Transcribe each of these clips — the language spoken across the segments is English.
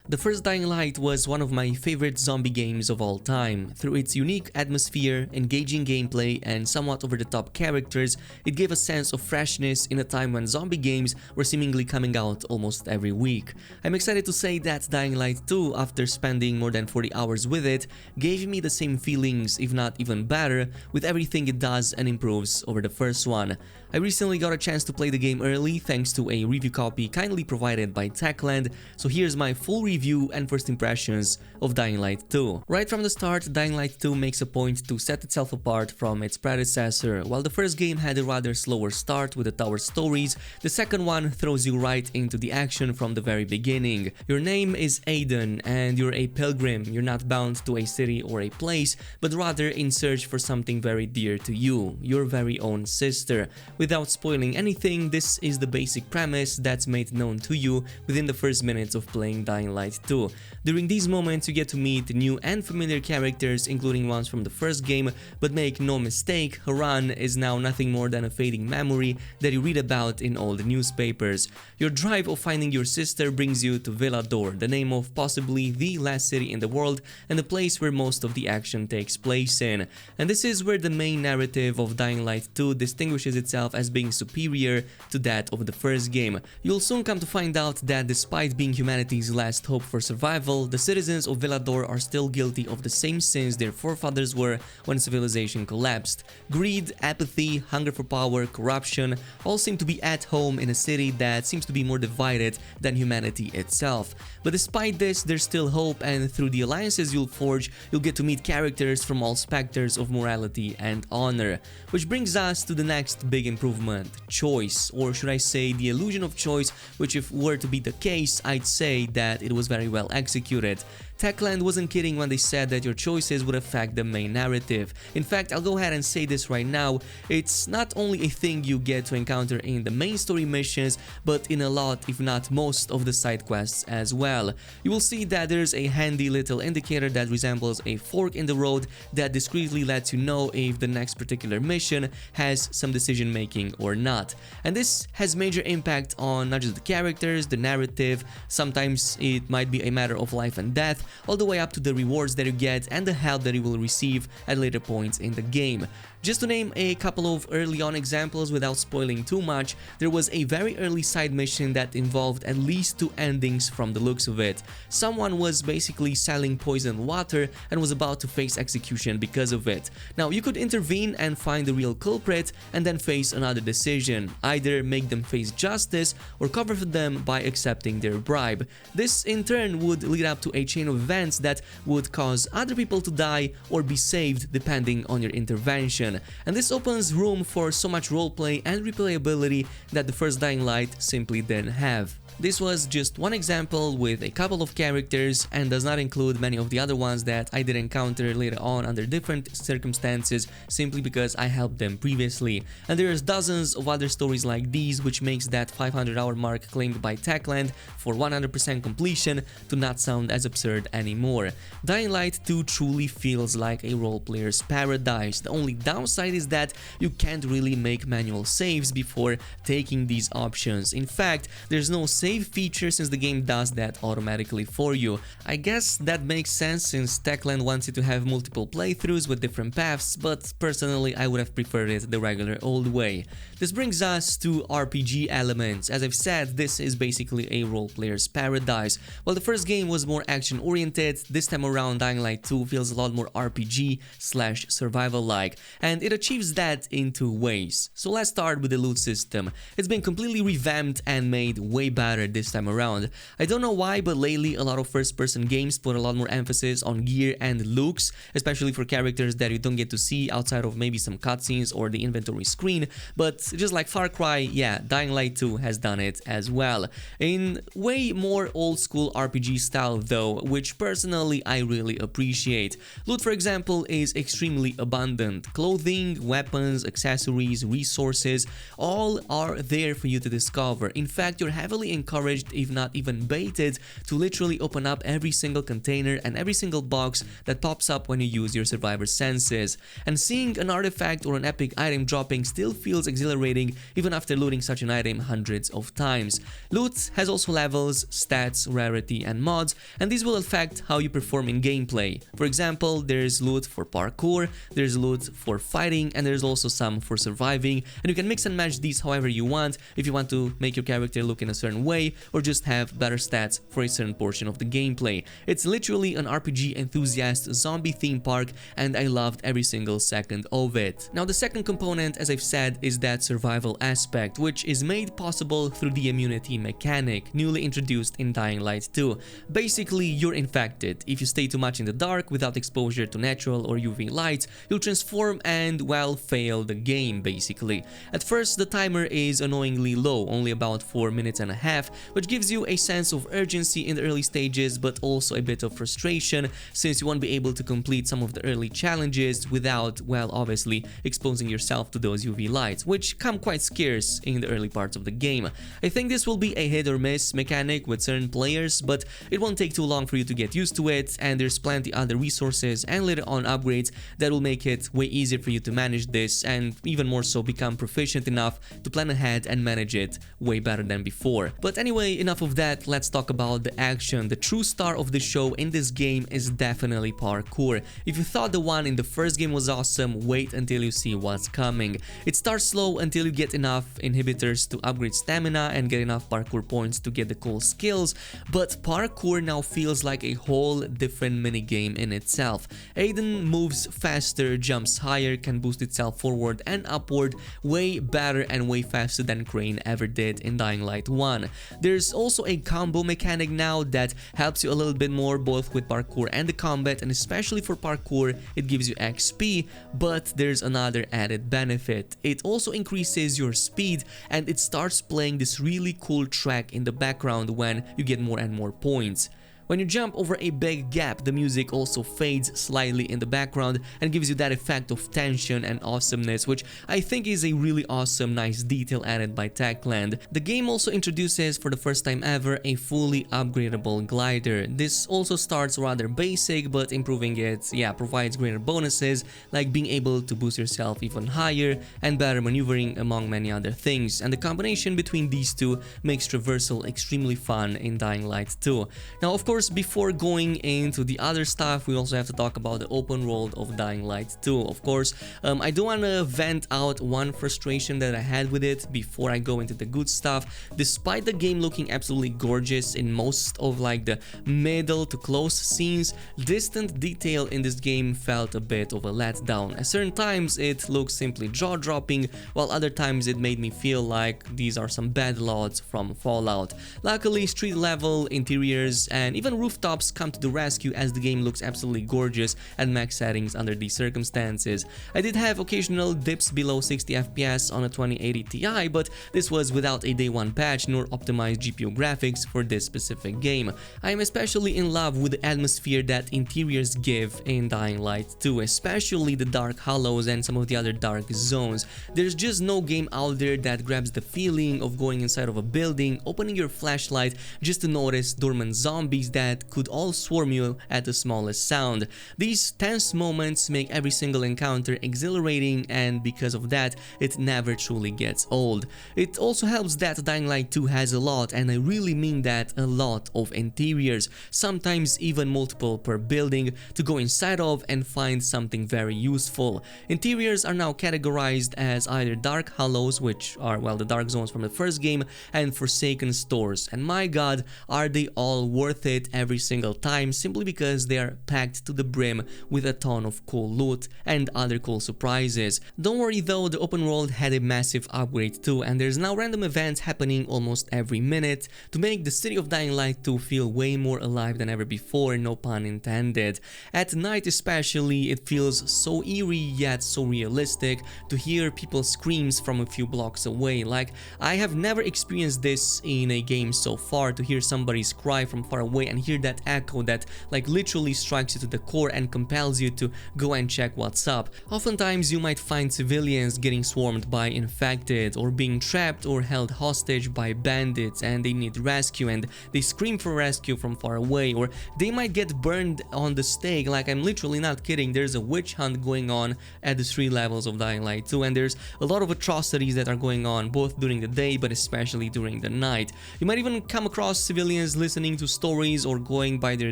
The first Dying Light was one of my favorite zombie games of all time. Through its unique atmosphere, engaging gameplay, and somewhat over-the-top characters, it gave a sense of freshness in a time when zombie games were seemingly coming out almost every week. I'm excited to say that Dying Light 2, after spending more than 40 hours with it, gave me the same feelings, if not even better, with everything it does and improves over the first one. I recently got a chance to play the game early thanks to a review copy kindly provided by Techland, so here's my full review and first impressions of Dying Light 2. Right from the start, Dying Light 2 makes a point to set itself apart from its predecessor. While the first game had a rather slower start with the tower stories, the second one throws you right into the action from the very beginning. Your name is Aiden and you're a pilgrim. You're not bound to a city or a place, but rather in search for something very dear to you, your very own sister. Without spoiling anything, this is the basic premise that's made known to you within the first minutes of playing Dying Light 2. During these moments, you get to meet new and familiar characters, including ones from the first game, but make no mistake, Haran is now nothing more than a fading memory that you read about in all the newspapers. Your drive of finding your sister brings you to Villador, the name of possibly the last city in the world and the place where most of the action takes place in. And this is where the main narrative of Dying Light 2 distinguishes itself as being superior to that of the first game. You'll soon come to find out that despite being humanity's last hope for survival, the citizens of Villador are still guilty of the same sins their forefathers were when civilization collapsed. Greed, apathy, hunger for power, corruption all seem to be at home in a city that seems to be more divided than humanity itself. But despite this, there's still hope, and through the alliances you'll forge, you'll get to meet characters from all specters of morality and honor. Which brings us to the next big improvement, choice, or should I say the illusion of choice, which if were to be the case, I'd say that it was very well executed. Techland wasn't kidding when they said that your choices would affect the main narrative. In fact, I'll go ahead and say this right now, it's not only a thing you get to encounter in the main story missions, but in a lot, if not most, of the side quests as well. You will see that there's a handy little indicator that resembles a fork in the road that discreetly lets you know if the next particular mission has some decision making or not. And this has major impact on not just the characters, the narrative, sometimes it might be a matter of life and death, all the way up to the rewards that you get and the help that you will receive at later points in the game. Just to name a couple of early on examples without spoiling too much, there was a very early side mission that involved at least 2 endings from the looks of it. Someone was basically selling poisoned water and was about to face execution because of it. Now, you could intervene and find the real culprit and then face another decision, either make them face justice or cover for them by accepting their bribe. This in turn would lead up to a chain of events that would cause other people to die or be saved depending on your intervention. And this opens room for so much roleplay and replayability that the first Dying Light simply didn't have. This was just one example with a couple of characters and does not include many of the other ones that I did encounter later on under different circumstances simply because I helped them previously. And there's dozens of other stories like these, which makes that 500-hour mark claimed by Techland for 100% completion to not sound as absurd anymore. Dying Light 2 truly feels like a role player's paradise. The only downside is that you can't really make manual saves before taking these options. In fact, there's no save feature since the game does that automatically for you. I guess that makes sense since Techland wants you to have multiple playthroughs with different paths, but personally I would have preferred it the regular old way. This brings us to RPG elements. As I've said, this is basically a role player's paradise. While the first game was more action oriented, this time around Dying Light 2 feels a lot more RPG/survival like, and it achieves that in 2 ways. So let's start with the loot system. It's been completely revamped and made way better this time around. I don't know why, but lately a lot of first-person games put a lot more emphasis on gear and looks, especially for characters that you don't get to see outside of maybe some cutscenes or the inventory screen, but just like Far Cry, yeah, Dying Light 2 has done it as well. In way more old-school RPG style though, which personally I really appreciate. Loot, for example, is extremely abundant. Clothing, weapons, accessories, resources, all are there for you to discover. In fact, you're heavily encouraged encouraged, if not even baited, to literally open up every single container and every single box that pops up when you use your survivor senses. And seeing an artifact or an epic item dropping still feels exhilarating even after looting such an item hundreds of times. Loot has also levels, stats, rarity, and mods, and these will affect how you perform in gameplay. For example, there's loot for parkour, there's loot for fighting, and there's also some for surviving, and you can mix and match these however you want, if you want to make your character look in a certain way or just have better stats for a certain portion of the gameplay. It's literally an RPG enthusiast zombie theme park, and I loved every single second of it. Now the second component, as I've said, is that survival aspect, which is made possible through the immunity mechanic, newly introduced in Dying Light 2. Basically, you're infected. If you stay too much in the dark without exposure to natural or UV light, you'll transform and, well, fail the game, basically. At first, the timer is annoyingly low, only about 4 minutes and a half, which gives you a sense of urgency in the early stages, but also a bit of frustration, since you won't be able to complete some of the early challenges without, well, obviously exposing yourself to those UV lights, which come quite scarce in the early parts of the game. I think this will be a hit or miss mechanic with certain players, but it won't take too long for you to get used to it, and there's plenty other resources and later on upgrades that will make it way easier for you to manage this, and even more so become proficient enough to plan ahead and manage it way better than before. But anyway, enough of that, let's talk about the action. The true star of the show in this game is definitely parkour. If you thought the one in the first game was awesome, wait until you see what's coming. It starts slow until you get enough inhibitors to upgrade stamina and get enough parkour points to get the cool skills, but parkour now feels like a whole different minigame in itself. Aiden moves faster, jumps higher, can boost itself forward and upward way better and way faster than Crane ever did in Dying Light 1. There's also a combo mechanic now that helps you a little bit more both with parkour and the combat, and especially for parkour it gives you XP, but there's another added benefit. It also increases your speed and it starts playing this really cool track in the background when you get more and more points. When you jump over a big gap, the music also fades slightly in the background and gives you that effect of tension and awesomeness, which I think is a really awesome, nice detail added by Techland. The game also introduces, for the first time ever, a fully upgradable glider. This also starts rather basic, but improving it, provides greater bonuses, like being able to boost yourself even higher and better maneuvering, among many other things. And the combination between these two makes traversal extremely fun in Dying Light 2. Now, of course, before going into the other stuff, we also have to talk about the open world of Dying Light 2. Of course, I do want to vent out one frustration that I had with it before I go into the good stuff. Despite the game looking absolutely gorgeous in most of like the middle to close scenes, distant detail in this game felt a bit of a letdown. At certain times it looks simply jaw-dropping, while other times it made me feel like these are some bad lots from Fallout. Luckily, street level, interiors, and even rooftops come to the rescue, as the game looks absolutely gorgeous at max settings under these circumstances. I did have occasional dips below 60 FPS on a 2080 Ti, but this was without a day one patch nor optimized GPU graphics for this specific game. I am especially in love with the atmosphere that interiors give in Dying Light 2, especially the dark hollows and some of the other dark zones. There's just no game out there that grabs the feeling of going inside of a building, opening your flashlight just to notice dormant zombies that could all swarm you at the smallest sound. These tense moments make every single encounter exhilarating, and because of that, it never truly gets old. It also helps that Dying Light 2 has a lot, and I really mean that, a lot of interiors, sometimes even multiple per building, to go inside of and find something very useful. Interiors are now categorized as either dark hollows, which are, well, the dark zones from the first game, and forsaken stores, and my god, are they all worth it every single time, simply because they are packed to the brim with a ton of cool loot and other cool surprises. Don't worry though, the open world had a massive upgrade too, and there's now random events happening almost every minute to make the city of Dying Light 2 feel way more alive than ever before, no pun intended. At night especially, it feels so eerie yet so realistic to hear people's screams from a few blocks away. Like, I have never experienced this in a game so far, to hear somebody's cry from far away and hear that echo that like literally strikes you to the core and compels you to go and check what's up. Oftentimes you might find civilians getting swarmed by infected or being trapped or held hostage by bandits and they need rescue and they scream for rescue from far away, or they might get burned on the stake. Like, I'm literally not kidding, there's a witch hunt going on at the 3 levels of Dying Light 2, and there's a lot of atrocities that are going on both during the day but especially during the night. You might even come across civilians listening to stories or going by their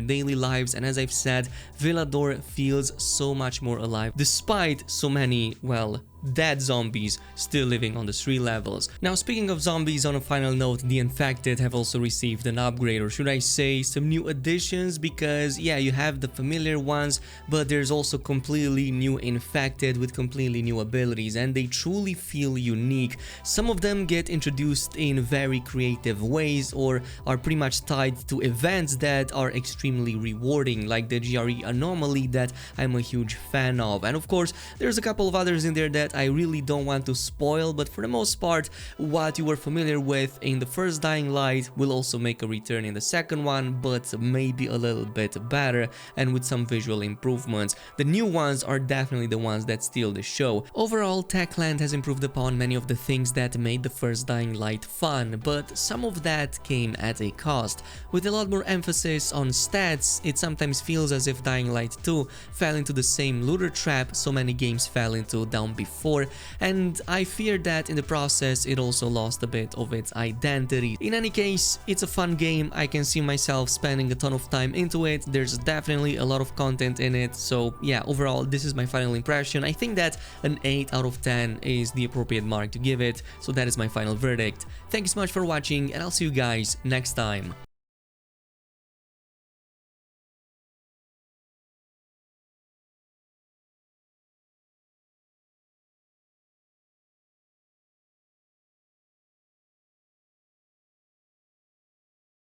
daily lives, and as I've said, Villador feels so much more alive despite so many, well, dead zombies still living on the 3 levels. Now, speaking of zombies, on a final note, the infected have also received an upgrade, or should I say some new additions, because yeah, you have the familiar ones, but there's also completely new infected with completely new abilities, and they truly feel unique. Some of them get introduced in very creative ways or are pretty much tied to events that are extremely rewarding, like the GRE anomaly that I'm a huge fan of. And of course, there's a couple of others in there that I really don't want to spoil, but for the most part, what you were familiar with in the first Dying Light will also make a return in the second one, but maybe a little bit better and with some visual improvements. The new ones are definitely the ones that steal the show. Overall, Techland has improved upon many of the things that made the first Dying Light fun, but some of that came at a cost. With a lot more emphasis on stats, it sometimes feels as if Dying Light 2 fell into the same looter trap so many games fell into down before, and I fear that in the process it also lost a bit of its identity. In any case, it's a fun game. I can see myself spending a ton of time into it. There's definitely a lot of content in it, so yeah, overall this is my final impression. I think that an 8 out of 10 is the appropriate mark to give it, so that is my final verdict. Thank you so much for watching, and I'll see you guys next time.